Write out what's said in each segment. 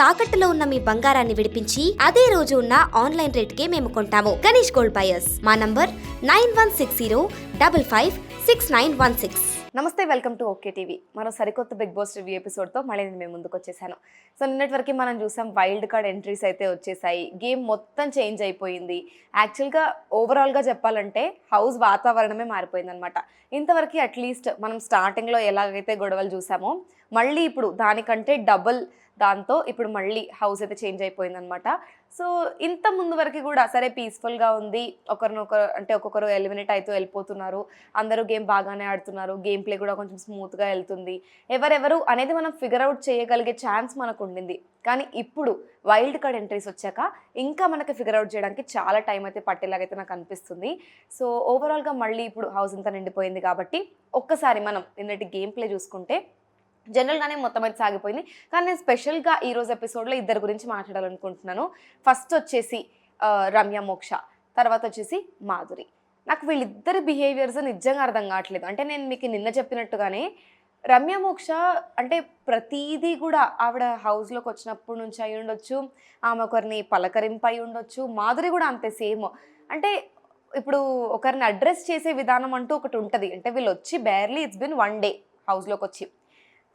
తాకట్టులో ఉన్న మీ బంగారాన్ని విడిపించి అదే రోజు ఉన్న ఆన్లైన్ రేటుకే మేము కొంటాము. Ganesh gold buyers. మా నంబర్ 9160556916. నమస్తే, వెల్కమ్ టు ఓకే టీవీ. మరో సరికొత్త బిగ్ బాస్ రివ్యూ ఎపిసోడ్తో మళ్ళీ నేను మేము ముందుకు వచ్చేసాను. సో నిన్నటి వరకు మనం చూసాం, వైల్డ్ కార్డ్ ఎంట్రీస్ అయితే వచ్చేసాయి. గేమ్ మొత్తం చేంజ్ అయిపోయింది. యాక్చువల్గా ఓవరాల్గా చెప్పాలంటే హౌస్ వాతావరణమే మారిపోయింది అనమాట. ఇంతవరకు అట్లీస్ట్ మనం స్టార్టింగ్లో ఎలాగైతే గొడవలు చూసామో, మళ్ళీ ఇప్పుడు దానికంటే డబుల్ దాంతో ఇప్పుడు మళ్ళీ హౌస్ అయితే చేంజ్ అయిపోయిందనమాట. సో ఇంత ముందు వరకు కూడా సరే పీస్ఫుల్గా ఉంది, ఒకరినొకరు అంటే ఒక్కొక్కరు ఎలిమినేట్ అవుతూ వెళ్ళిపోతున్నారు, అందరూ గేమ్ బాగానే ఆడుతున్నారు, గేమ్ ప్లే కూడా కొంచెం స్మూత్గా వెళ్తుంది, ఎవరెవరు అనేది మనం ఫిగర్ అవుట్ చేయగలిగే ఛాన్స్ మనకు ఉండింది. కానీ ఇప్పుడు వైల్డ్ కార్డ్ ఎంట్రీస్ వచ్చాక ఇంకా మనకి ఫిగర్ అవుట్ చేయడానికి చాలా టైం అయితే పట్టేలాగైతే నాకు అనిపిస్తుంది. సో ఓవరాల్గా మళ్ళీ ఇప్పుడు హౌస్ అంతా నిండిపోయింది కాబట్టి ఒక్కసారి మనం నిన్నటి గేమ్ ప్లే చూసుకుంటే జనరల్గానే మొత్తం అయితే సాగిపోయింది. కానీ నేను స్పెషల్గా ఈరోజు ఎపిసోడ్లో ఇద్దరు గురించి మాట్లాడాలనుకుంటున్నాను. ఫస్ట్ వచ్చేసి రమ్య మోక్ష, తర్వాత వచ్చేసి మాధురి. నాకు వీళ్ళిద్దరి బిహేవియర్స్ నిజంగా అర్థం కావట్లేదు. అంటే నేను మీకు నిన్న చెప్పినట్టుగానే రమ్య మోక్ష అంటే ప్రతీదీ కూడా ఆవిడ హౌస్లోకి వచ్చినప్పటి నుంచి అయి ఉండొచ్చు, ఆమె ఒకరిని పలకరింపు అయి ఉండొచ్చు. మాధురి కూడా అంతే సేమ్. అంటే ఇప్పుడు ఒకరిని అడ్రస్ చేసే విధానం అంటూ ఒకటి ఉంటుంది. అంటే వీళ్ళు వచ్చి బేర్లీ ఇట్స్ బిన్ 1 డే హౌస్లోకి వచ్చి,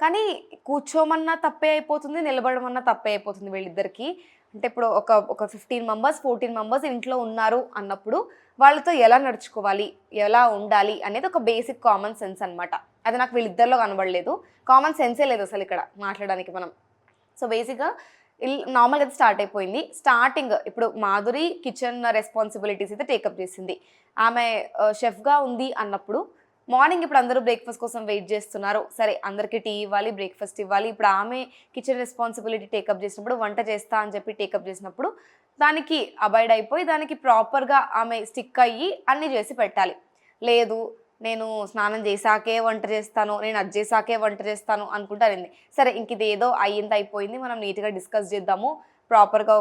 కానీ కూర్చోమన్నా తప్పే అయిపోతుంది, నిలబడమన్నా తప్పే అయిపోతుంది వీళ్ళిద్దరికి. అంటే ఇప్పుడు ఒక 15 మెంబర్స్ 14 మెంబర్స్ ఇంట్లో ఉన్నారు అన్నప్పుడు వాళ్ళతో ఎలా నడుచుకోవాలి, ఎలా ఉండాలి అనేది ఒక బేసిక్ కామన్ సెన్స్ అనమాట. అది నాకు వీళ్ళిద్దరిలో కనబడలేదు. కామన్ సెన్సే లేదు అసలు ఇక్కడ మాట్లాడడానికి మనం. సో బేసిక్గా నార్మల్గా అయితే స్టార్ట్ అయిపోయింది. స్టార్టింగ్ ఇప్పుడు మాధురి కిచెన్ రెస్పాన్సిబిలిటీస్ అయితే టేకప్ చేసింది. ఆమె షెఫ్గా ఉంది అన్నప్పుడు మార్నింగ్ ఇప్పుడు అందరూ బ్రేక్ఫాస్ట్ కోసం వెయిట్ చేస్తున్నారు, సరే అందరికీ టీ ఇవ్వాలి, బ్రేక్ఫాస్ట్ ఇవ్వాలి. ఇప్పుడు ఆమె కిచెన్ రెస్పాన్సిబిలిటీ టేకప్ చేసినప్పుడు, వంట చేస్తా అని చెప్పి టేకప్ చేసినప్పుడు దానికి అబాయిడ్ అయిపోయి దానికి ప్రాపర్గా ఆమె స్టిక్ అయ్యి అన్నీ చేసి పెట్టాలి. లేదు నేను స్నానం చేశాకే వంట చేస్తాను, నేను అది చేశాకే వంట చేస్తాను అనుకుంటారింది. సరే ఇంక ఇది ఏదో అయ్యింది అయిపోయింది, మనం నీట్గా డిస్కస్ చేద్దాము, ప్రాపర్గా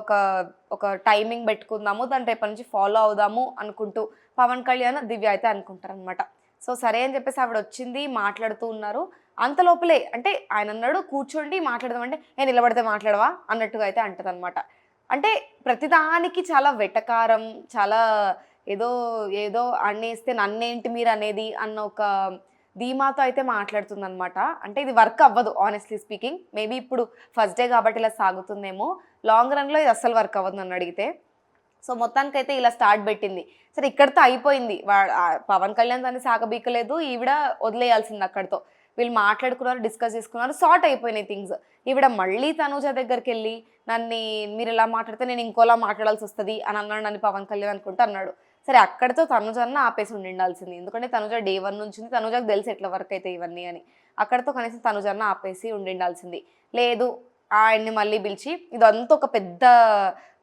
ఒక టైమింగ్ పెట్టుకుందాము, దాన్ని రేపటి నుంచి ఫాలో అవుదాము అనుకుంటూ పవన్ కళ్యాణ్ దివ్య అయితే అనుకుంటారనమాట. సో సరే అని చెప్పేసి ఆవిడ వచ్చింది, మాట్లాడుతూ ఉన్నారు. అంత లోపలే అంటే ఆయన అన్నాడు కూర్చోండి మాట్లాడదామంటే నేను నిలబడితే మాట్లాడవా అన్నట్టుగా అయితే అంటదనమాట. అంటే ప్రతిదానికి చాలా వెటకారం, చాలా ఏదో ఏదో అనేస్తే నన్నేంటి మీరు అనేది అన్న ఒక ధీమాతో అయితే మాట్లాడుతుందనమాట. అంటే ఇది వర్క్ అవ్వదు ఆనెస్ట్లీ స్పీకింగ్. మేబీ ఇప్పుడు ఫస్ట్ డే కాబట్టి ఇలా సాగుతుందేమో, లాంగ్ రన్లో ఇది అస్సలు వర్క్ అవ్వదు నన్ను అడిగితే. సో మొత్తానికైతే ఇలా స్టార్ట్ పెట్టింది. సరే ఇక్కడితో అయిపోయింది. పవన్ కళ్యాణ్ దాన్ని సాగబీకలేదు, ఈవిడ వదిలేయాల్సింది అక్కడితో. వీళ్ళు మాట్లాడుకున్నారు, డిస్కస్ చేసుకున్నారు, సార్ట్ అయిపోయినాయి థింగ్స్. ఈవిడ మళ్ళీ తనూజ దగ్గరికి వెళ్ళి మీరు ఇలా మాట్లాడితే నేను ఇంకోలా మాట్లాడాల్సి వస్తుంది అని అన్నాడు నన్ను పవన్ కళ్యాణ్ అనుకుంటూ అన్నాడు. సరే అక్కడితో తనుజన్న ఆపేసి ఉండాల్సింది, ఎందుకంటే తనుజ డే 1 నుంచి తనుజకు తెలుసు ఎట్లా వర్క్ అయితే ఇవన్నీ అని. అక్కడితో కనీసం తనుజన్న ఆపేసి ఉండాల్సింది. లేదు ఆయన్ని మళ్ళీ పిలిచి ఇదంతా ఒక పెద్ద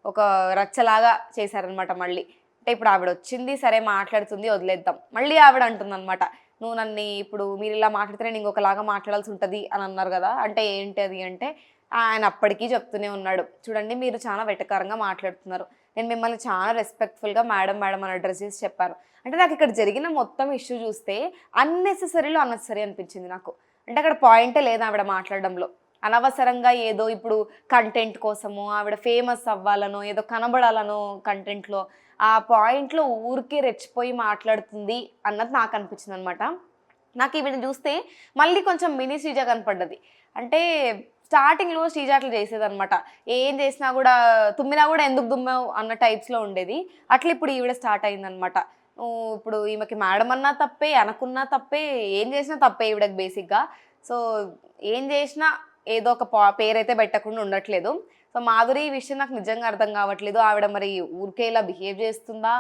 ఒక రచ్చలాగా చేశారనమాట మళ్ళీ. అంటే ఇప్పుడు ఆవిడ వచ్చింది, సరే మాట్లాడుతుంది, వదిలేద్దాం. మళ్ళీ ఆవిడ అంటుందన్నమాట, నువ్వు నన్ను ఇప్పుడు మీరు ఇలా మాట్లాడితే నేను ఇంకొకలాగా మాట్లాడాల్సి ఉంటుంది అని అన్నారు కదా, అంటే ఏంటి అది అంటే ఆయన అప్పటికీ చెప్తూనే ఉన్నాడు, చూడండి మీరు చాలా వెటకారంగా మాట్లాడుతున్నారు, నేను మిమ్మల్ని చాలా రెస్పెక్ట్ఫుల్గా మేడం మేడం అని అడ్రస్ చేసి చెప్పాను. అంటే నాకు ఇక్కడ జరిగిన మొత్తం ఇష్యూ చూస్తే అన్నెసెసరీలో అన్నెసరీ అనిపించింది నాకు. అంటే అక్కడ పాయింటే లేదు ఆవిడ మాట్లాడడంలో. అనవసరంగా ఏదో ఇప్పుడు కంటెంట్ కోసమో ఆవిడ ఫేమస్ అవ్వాలనో ఏదో కనబడాలనో కంటెంట్లో ఆ పాయింట్లో ఊరికే రెచ్చిపోయి మాట్లాడుతుంది అన్నది నాకు అనిపించింది అనమాట. నాకు ఈవిడ చూస్తే మళ్ళీ కొంచెం మినీ శ్రీజ కనపడ్డది. అంటే స్టార్టింగ్లో శ్రీజ అట్లా చేసేదనమాట, ఏం చేసినా కూడా తుమ్మినా కూడా ఎందుకు దుమ్మావు అన్న టైప్స్లో ఉండేది. అట్లా ఇప్పుడు ఈవిడ స్టార్ట్ అయిందనమాట. ఇప్పుడు ఈమెకి మేడం అన్నా తప్పే, అనుకున్నా తప్పే, ఏం చేసినా తప్పే ఈవిడకి బేసిక్గా. సో ఏం చేసినా ఏదో ఒక పేరైతే పెట్టకుండా ఉండట్లేదు. సో మాధురి ఈ విషయం నాకు నిజంగా అర్థం కావట్లేదు. ఆవిడ మరి ఊరికే ఇలా బిహేవ్ చేస్తుందా,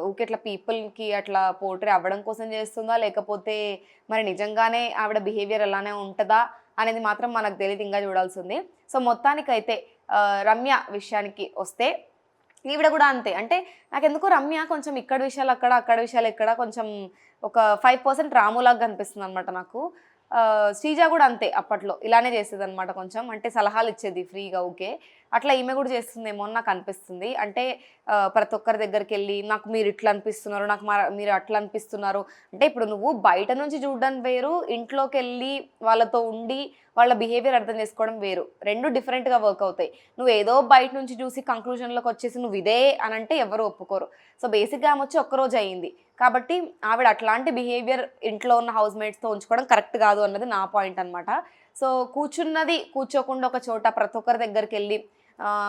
ఊరికే ఇట్లా పీపుల్కి అట్లా పోర్ట్రే అవ్వడం కోసం చేస్తుందా, లేకపోతే మరి నిజంగానే ఆవిడ బిహేవియర్ అలానే ఉంటుందా అనేది మాత్రం మనకు తెలియదు, ఇంకా చూడాల్సి ఉంది. సో మొత్తానికైతే రమ్య విషయానికి వస్తే ఈవిడ కూడా అంతే. అంటే నాకెందుకో రమ్య కొంచెం ఇక్కడ విషయాలు అక్కడ, అక్కడ విషయాలు ఇక్కడ కొంచెం ఒక 5% రాములాగా కనిపిస్తుంది అనమాట నాకు. శ్రీజ కూడా అంతే అప్పట్లో ఇలానే చేసేది అనమాట, కొంచెం అంటే సలహాలు ఇచ్చేది ఫ్రీగా. ఓకే, అట్లా ఈమె కూడా చేస్తుందేమో అని నాకు అనిపిస్తుంది. అంటే ప్రతి ఒక్కరి దగ్గరికి వెళ్ళి నాకు మీరు ఇట్లా అనిపిస్తున్నారు, నాకు మీరు అట్లా అనిపిస్తున్నారు అంటే, ఇప్పుడు నువ్వు బయట నుంచి చూడడం వేరు, ఇంట్లోకి వెళ్ళి వాళ్ళతో ఉండి వాళ్ళ బిహేవియర్ అర్థం చేసుకోవడం వేరు, రెండు డిఫరెంట్గా వర్క్ అవుతాయి. నువ్వు ఏదో బయట నుంచి చూసి కంక్లూజన్లోకి వచ్చేసి నువ్వు ఇదే అని అంటే ఎవరు ఒప్పుకోరు. సో బేసిక్గా ఆమె వచ్చి ఒక్కరోజు అయ్యింది కాబట్టి ఆవిడ అట్లాంటి బిహేవియర్ ఇంట్లో ఉన్న హౌస్ మేట్స్తో ఉంచుకోవడం కరెక్ట్ కాదు అన్నది నా పాయింట్ అనమాట. సో కూర్చున్నది కూర్చోకుండా ఒక చోట ప్రతి ఒక్కరి దగ్గరికి వెళ్ళి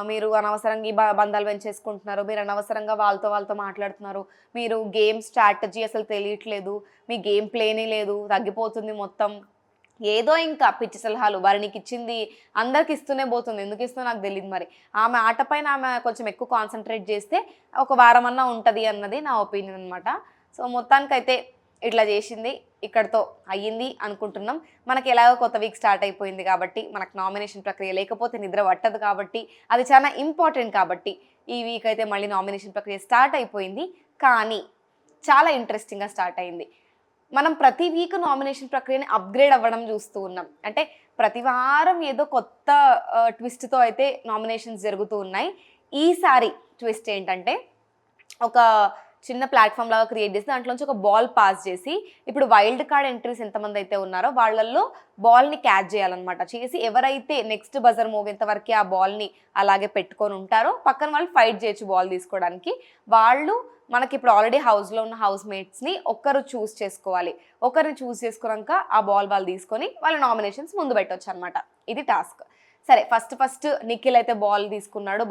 మీరు అనవసరంగా ఈ బంధాలు పెంచేసుకుంటున్నారు, మీరు అనవసరంగా వాళ్ళతో మాట్లాడుతున్నారు, మీరు గేమ్ స్ట్రాటజీ అసలు తెలియట్లేదు, మీ గేమ్ ప్లేనే లేదు, తగ్గిపోతుంది మొత్తం, ఏదో ఇంకా పిచ్చి సలహాలు వారికి ఇచ్చింది అందరికి ఇస్తూనే పోతుంది. ఎందుకు ఇస్తుందో నాకు తెలియదు. మరి ఆమె ఆట పైన ఆమె కొంచెం ఎక్కువ కాన్సన్ట్రేట్ చేస్తే ఒక వారం అన్నా ఉంటుంది అన్నది నా ఒపీనియన్ అనమాట. సో మొత్తానికైతే ఇట్లా చేసింది, ఇక్కడితో అయ్యింది అనుకుంటున్నాం. మనకి ఎలాగో కొత్త వీక్ స్టార్ట్ అయిపోయింది కాబట్టి, మనకు నామినేషన్ ప్రక్రియ లేకపోతే నిద్ర పట్టదు కాబట్టి, అది చాలా ఇంపార్టెంట్ కాబట్టి ఈ వీక్ అయితే మళ్ళీ నామినేషన్ ప్రక్రియ స్టార్ట్ అయిపోయింది. కానీ చాలా ఇంట్రెస్టింగ్గా స్టార్ట్ అయింది. మనం ప్రతి వీక్ నామినేషన్ ప్రక్రియని అప్గ్రేడ్ అవ్వడం చూస్తూ ఉన్నాం. అంటే ప్రతి వారం ఏదో కొత్త ట్విస్ట్తో అయితే నామినేషన్స్ జరుగుతూ ఉన్నాయి. ఈసారి ట్విస్ట్ ఏంటంటే, ఒక చిన్న ప్లాట్ఫామ్ లాగా క్రియేట్ చేసి దాంట్లోంచి ఒక బాల్ పాస్ చేసి, ఇప్పుడు వైల్డ్ కార్డ్ ఎంట్రీస్ ఎంతమంది అయితే ఉన్నారో వాళ్ళల్లో బాల్ని క్యాచ్ చేయాలన్నమాట. చేసి ఎవరైతే నెక్స్ట్ బజర్ మోగేంత వరకు ఆ బాల్ని అలాగే పెట్టుకొని ఉంటారో పక్కన వాళ్ళు ఫైట్ చేయొచ్చు బాల్ తీసుకోవడానికి. వాళ్ళు మనకి ఇప్పుడు ఆల్రెడీ హౌస్లో ఉన్న హౌస్ మేట్స్ని ఒకరు చూస్ చేసుకోవాలి. ఒకరిని చూస్ చేసుకున్నాక ఆ బాల్ వాళ్ళు తీసుకొని వాళ్ళ నామినేషన్స్ ముందు పెట్టవచ్చు అనమాట. ఇది టాస్క్. సరే, ఫస్ట్ నిఖిల్ అయితే బాల్ తీసుకున్నాడు.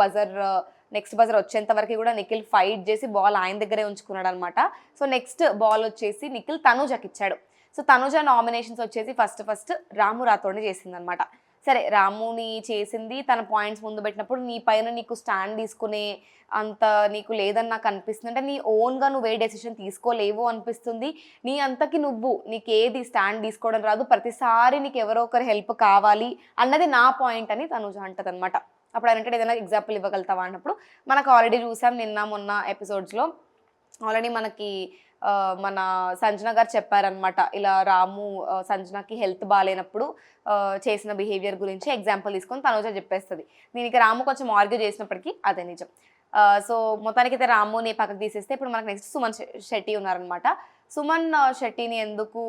నెక్స్ట్ బజర్ వచ్చేంత వరకు కూడా నిఖిల్ ఫైట్ చేసి బాల్ ఆయన దగ్గరే ఉంచుకున్నాడు అనమాట. సో నెక్స్ట్ బాల్ వచ్చేసి నిఖిల్ తనుజకి ఇచ్చాడు. సో తనుజ నామినేషన్స్ వచ్చేసి ఫస్ట్ రాము రాథోడ్ని చేసింది అనమాట. సరే, రాముని చేసింది, తన పాయింట్స్ ముందు పెట్టినప్పుడు నీ పైన నీకు స్టాండ్ తీసుకునే అంత నీకు లేదని నాకు అనిపిస్తుంది. అంటే నీ ఓన్గా నువ్వు ఏ డెసిషన్ తీసుకోలేవు అనిపిస్తుంది. నీ అంతకి నీకు ఏది స్టాండ్ తీసుకోవడం రాదు, ప్రతిసారి నీకు ఎవరో ఒకరి హెల్ప్ కావాలి అన్నది నా పాయింట్ అని తనుజ అంటది అనమాట. అప్పుడు అంటే ఏదైనా ఎగ్జాంపుల్ ఇవ్వగలుగుతావా అన్నప్పుడు, మనకు ఆల్రెడీ చూసాం నిన్న మొన్న ఎపిసోడ్స్లో ఆల్రెడీ మనకి మన సంజన గారు చెప్పారనమాట. ఇలా రాము సంజనకి హెల్త్ బాగాలేనప్పుడు చేసిన బిహేవియర్ గురించి ఎగ్జాంపుల్ తీసుకొని తనుజ చెప్పేస్తుంది. దీనికి రాము కొంచెం ఆర్గ్యూ చేసినప్పటికీ అదే నిజం. సో మొత్తానికైతే రాముని పక్కకు తీసేస్తే ఇప్పుడు మనకు నెక్స్ట్ సుమన్ శెట్టి ఉన్నారనమాట. సుమన్ శెట్టిని ఎందుకు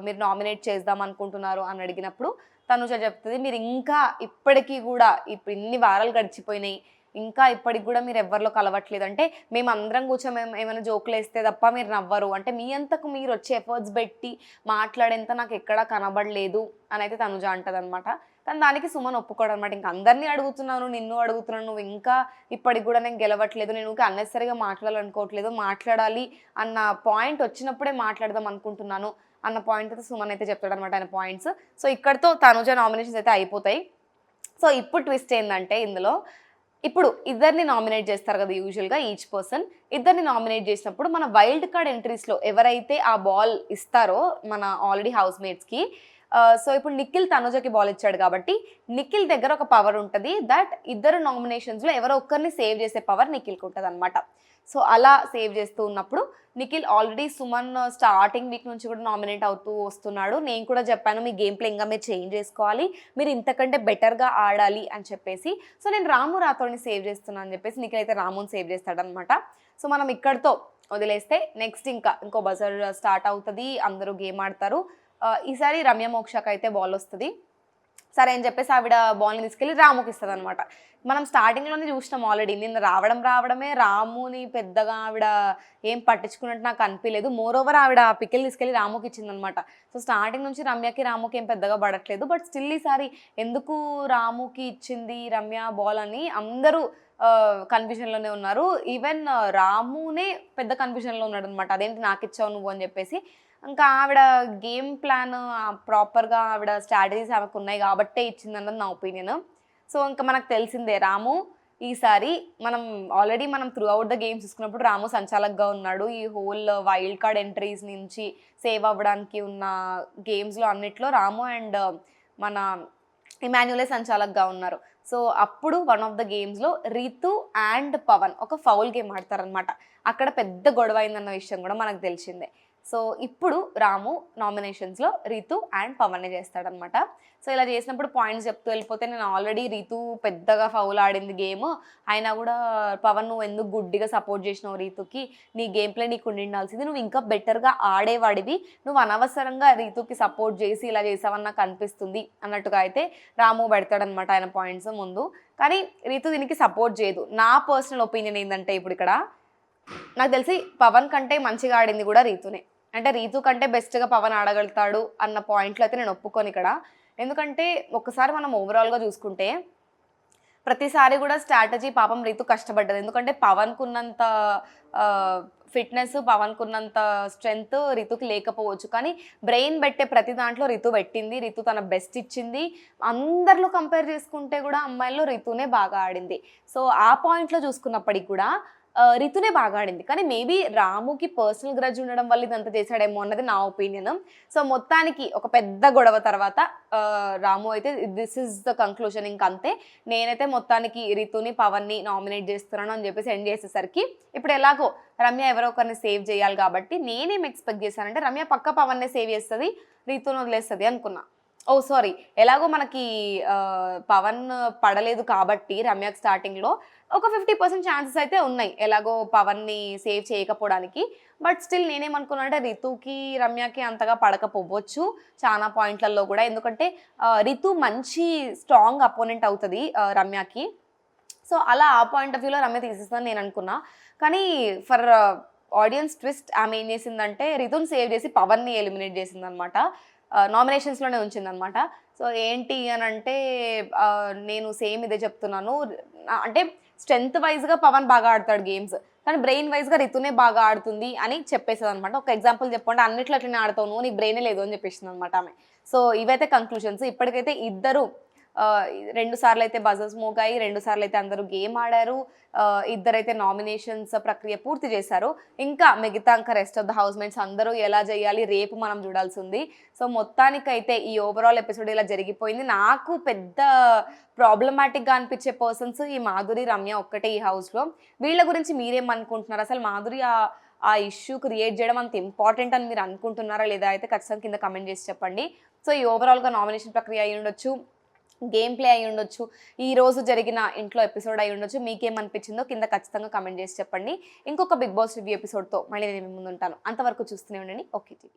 మీరు నామినేట్ చేద్దాం అనుకుంటున్నారు అని అడిగినప్పుడు తనుజ చెప్తుంది, మీరు ఇంకా ఇప్పటికీ కూడా ఇప్పుడు ఇన్ని వారాలు గడిచిపోయినాయి, ఇంకా ఇప్పటికి కూడా మీరు ఎవరిలో కలవట్లేదు. అంటే మేము అందరం కూర్చొని ఏమైనా జోకులు వేస్తే తప్ప మీరు నవ్వరు, అంటే మీ అంతకు మీరు వచ్చే ఎఫర్ట్స్ పెట్టి మాట్లాడేంత నాకు ఎక్కడా కనబడలేదు అని అయితే తనుజ అంటది అనమాట. కానీ దానికి సుమన్ ఒప్పుకోడు అనమాట. ఇంకా అందరినీ అడుగుతున్నాను, నిన్ను అడుగుతున్నాను, నువ్వు ఇంకా ఇప్పటికి కూడా నేను గెలవట్లేదు, నేను ఇంకా అన్నెసరిగా మాట్లాడాలనుకోవట్లేదు, మాట్లాడాలి అన్న పాయింట్ వచ్చినప్పుడే మాట్లాడదాం అనుకుంటున్నాను అన్న పాయింట్ అయితే సుమన్ అయితే చెప్తాడు అనమాట ఆయన పాయింట్స్. సో ఇక్కడితో తనుజ నామినేషన్స్ అయితే అయిపోతాయి. సో ఇప్పుడు ట్విస్ట్ ఏంటంటే, ఇందులో ఇప్పుడు ఇద్దరిని నామినేట్ చేస్తారు కదా యూజువల్గా, ఈచ్ పర్సన్ ఇద్దరిని నామినేట్ చేసినప్పుడు మన వైల్డ్ కార్డ్ ఎంట్రీస్లో ఎవరైతే ఆ బాల్ ఇస్తారో మన ఆల్రెడీ హౌస్ మేట్స్కి, సో ఇప్పుడు నిఖిల్ తనుజకి బాల్ ఇచ్చాడు కాబట్టి నిఖిల్ దగ్గర ఒక పవర్ ఉంటుంది, దట్ ఇద్దరు నామినేషన్స్లో ఎవరో ఒక్కరిని సేవ్ చేసే పవర్ నిఖిల్కి ఉంటుంది అనమాట. సో అలా సేవ్ చేస్తూ ఉన్నప్పుడు Nikhil already Suman starting week నుంచి కూడా నామినేట్ అవుతూ వస్తున్నాడు. నేను కూడా చెప్పాను, మీ గేమ్ ప్లే ఇంకా మీరు చేంజ్ చేసుకోవాలి, మీరు ఇంతకంటే బెటర్గా ఆడాలి అని చెప్పేసి. సో నేను రాము రాథోడ్ని సేవ్ చేస్తున్నాను అని చెప్పేసి నిఖిల్ అయితే రాముని సేవ్ చేస్తాడనమాట. సో మనం ఇక్కడితో వదిలేస్తే నెక్స్ట్ ఇంకో బజర్ స్టార్ట్ అవుతుంది, అందరూ గేమ్ ఆడతారు. ఈసారి రమ్య మోక్షకి అయితే బాల్ వస్తుంది. సరే అని చెప్పేసి ఆవిడ బాల్ని తీసుకెళ్ళి రాముకి ఇస్తుంది అనమాట. మనం స్టార్టింగ్లోనే చూసినాం ఆల్రెడీ, నిన్న రావడమే రాముని పెద్దగా ఆవిడ ఏం పట్టించుకున్నట్టు నాకు అనిపించలేదు. మోరోవర్ ఆవిడ పికిల్ తీసుకెళ్ళి రాముకి ఇచ్చిందనమాట. సో స్టార్టింగ్ నుంచి రమ్యకి రాముకి ఏం పెద్దగా పడట్లేదు. బట్ స్టిల్ ఈసారి ఎందుకు రాముకి ఇచ్చింది రమ్య బాల్ అని అందరూ కన్ఫ్యూజన్లోనే ఉన్నారు. ఈవెన్ రామునే పెద్ద కన్ఫ్యూజన్లో ఉన్నాడు అనమాట, అదేంటి నాకు ఇచ్చావు నువ్వు అని చెప్పేసి. ఇంకా ఆవిడ గేమ్ ప్లాన్ ప్రాపర్గా ఆవిడ స్ట్రాటజీస్ ఆమెకు ఉన్నాయి కాబట్టే ఇచ్చిందన్నది నా ఒపీనియన్. సో ఇంకా మనకు తెలిసిందే రాము ఈసారి మనం త్రూ అవుట్ ద గేమ్స్ చూసుకున్నప్పుడు రాము సంచాలకుగా ఉన్నాడు. ఈ హోల్ వైల్డ్ కార్డ్ ఎంట్రీస్ నుంచి సేవ్ అవ్వడానికి ఉన్న గేమ్స్లో అన్నిట్లో రాము అండ్ మన ఇమాన్యులే సంచాలకుగా ఉన్నారు. సో అప్పుడు వన్ ఆఫ్ ద గేమ్స్లో రితు అండ్ పవన్ ఒక ఫౌల్ గేమ్ ఆడతారనమాట. అక్కడ పెద్ద గొడవ అయిందన్న విషయం కూడా మనకు తెలిసిందే. సో ఇప్పుడు రాము నామినేషన్స్లో రీతు అండ్ పవన్ని చేస్తాడనమాట. సో ఇలా చేసినప్పుడు పాయింట్స్ చెప్తూ వెళ్ళిపోతే నేను ఆల్రెడీ రీతు పెద్దగా ఫౌల్ ఆడింది గేమ్, అయినా కూడా పవన్ నువ్వు ఎందుకు గుడ్డిగా సపోర్ట్ చేసినావు రీతుకి, నీ గేమ్ ప్లే నీకు ఉండాల్సింది, నువ్వు ఇంకా బెటర్గా ఆడేవాడివి, నువ్వు అనవసరంగా రీతుకి సపోర్ట్ చేసి ఇలా చేసావని నాకు అనిపిస్తుంది అన్నట్టుగా అయితే రాము పెడతాడనమాట ఆయన పాయింట్స్ ముందు. కానీ రీతు దీనికి సపోర్ట్ చేయదు. నా పర్సనల్ ఒపీనియన్ ఏంటంటే ఇప్పుడు ఇక్కడ నాకు తెలిసి పవన్ కంటే మంచిగా ఆడింది కూడా రీతునే. అంటే రీతు కంటే బెస్ట్గా పవన్ ఆడగలుగుతాడు అన్న పాయింట్లో అయితే నేను ఒప్పుకోను ఇక్కడ. ఎందుకంటే ఒకసారి మనం ఓవరాల్గా చూసుకుంటే ప్రతిసారి కూడా స్ట్రాటజీ పాపం రీతు కష్టపడ్డది. ఎందుకంటే పవన్కు ఉన్నంత ఫిట్నెస్, పవన్కు ఉన్నంత స్ట్రెంగ్త్ రీతుకి లేకపోవచ్చు, కానీ బ్రెయిన్ పెట్టే ప్రతి దాంట్లో రీతు పెట్టింది, రీతు తన బెస్ట్ ఇచ్చింది. అందరిలో కంపేర్ చేసుకుంటే కూడా అమ్మాయిల్లో రీతునే బాగా ఆడింది. సో ఆ పాయింట్లో చూసుకున్నప్పటికి కూడా రితునే బాగా ఆడింది. కానీ మేబీ రాముకి పర్సనల్ గ్రడ్జ్ ఉండడం వల్ల ఇదంతా చేశాడేమో అన్నది నా ఒపీనియన్. సో మొత్తానికి ఒక పెద్ద గొడవ తర్వాత రాము అయితే దిస్ ఇస్ ద కంక్లూషన్, ఇంకంతే నేనైతే మొత్తానికి రితుని పవన్ని నామినేట్ చేస్తున్నాను అని చెప్పేసి ఎండ్ చేసేసరికి ఇప్పుడు ఎలాగో రమ్య ఎవరో ఒకరిని సేవ్ చేయాలి కాబట్టి నేనేం ఎక్స్పెక్ట్ చేశానంటే రమ్య పక్క పవన్నే సేవ్ చేస్తుంది, రీతుని వదిలేస్తుంది అనుకున్నా. ఓ సారీ, ఎలాగో మనకి పవన్ పడలేదు కాబట్టి రమ్యకి స్టార్టింగ్లో ఒక 50% ఛాన్సెస్ అయితే ఉన్నాయి ఎలాగో పవన్ని సేవ్ చేయకపోవడానికి. బట్ స్టిల్ నేనేమనుకున్నా అంటే రితుకి రమ్యకి అంతగా పడకపోవచ్చు చాలా పాయింట్లలో కూడా. ఎందుకంటే రితు మంచి స్ట్రాంగ్ అపోనెంట్ అవుతుంది రమ్యకి. సో అలా ఆ పాయింట్ ఆఫ్ వ్యూలో రమ్య తీసేస్తుందని నేను అనుకున్నా. కానీ ఫర్ ఆడియన్స్ ట్విస్ట్ ఆమె ఏం చేసిందంటే రితుని సేవ్ చేసి పవన్ని ఎలిమినేట్ చేసిందనమాట, నామినేషన్స్లోనే ఉంచిందనమాట. సో ఏంటి అని అంటే నేను సేమ్ ఇదే చెప్తున్నాను, అంటే స్ట్రెంత్ వైజ్గా పవన్ బాగా ఆడతాడు గేమ్స్, కానీ బ్రెయిన్ వైజ్గా రితునే బాగా ఆడుతుంది అని చెప్పేసేది అనమాట. ఒక ఎగ్జాంపుల్ చెప్పండి, అన్నిట్లో అట్లనే ఆడతావు నువ్వు, నీకు బ్రెయినే లేదు అని చెప్పేసింది అనమాట ఆమె. సో ఇవైతే కంక్లూషన్స్. ఇప్పటికైతే ఇద్దరు 2 సార్లు అయితే బజర్స్ మోగాయి, 2 సార్లు అయితే అందరూ గేమ్ ఆడారు, ఇద్దరైతే నామినేషన్స్ ప్రక్రియ పూర్తి చేశారు. ఇంకా మిగతా ఇంకా rest of the house mates అందరూ ఎలా చేయాలి రేపు మనం చూడాల్సి ఉంది. సో మొత్తానికైతే ఈ ఓవరాల్ ఎపిసోడ్ ఇలా జరిగిపోయింది. నాకు పెద్ద ప్రాబ్లమాటిక్గా అనిపించే పర్సన్స్ ఈ మాధురి, రమ్య ఒక్కటే ఈ హౌస్లో. వీళ్ళ గురించి మీరేమనుకుంటున్నారు? అసలు మాధురి ఆ ఇష్యూ క్రియేట్ చేయడం అంత ఇంపార్టెంట్ అని మీరు అనుకుంటున్నారా లేదా అయితే ఖచ్చితంగా కింద కమెంట్ చేసి చెప్పండి. సో ఈ ఓవరాల్గా నామినేషన్ ప్రక్రియ అయి ఉండొచ్చు, గేమ్ ప్లే అయి ఉండొచ్చు, ఈ రోజు జరిగిన ఇంట్లో ఎపిసోడ్ అయి ఉండొచ్చు, మీకేమనిపించిందో కింద ఖచ్చితంగా కమెంట్ చేసి చెప్పండి. ఇంకొక బిగ్ బాస్ రివ్యూ ఎపిసోడ్తో మళ్ళీ నేను ముందు ఉంటాను. అంతవరకు చూస్తూనే ఉండండి ఓకే టీవీ.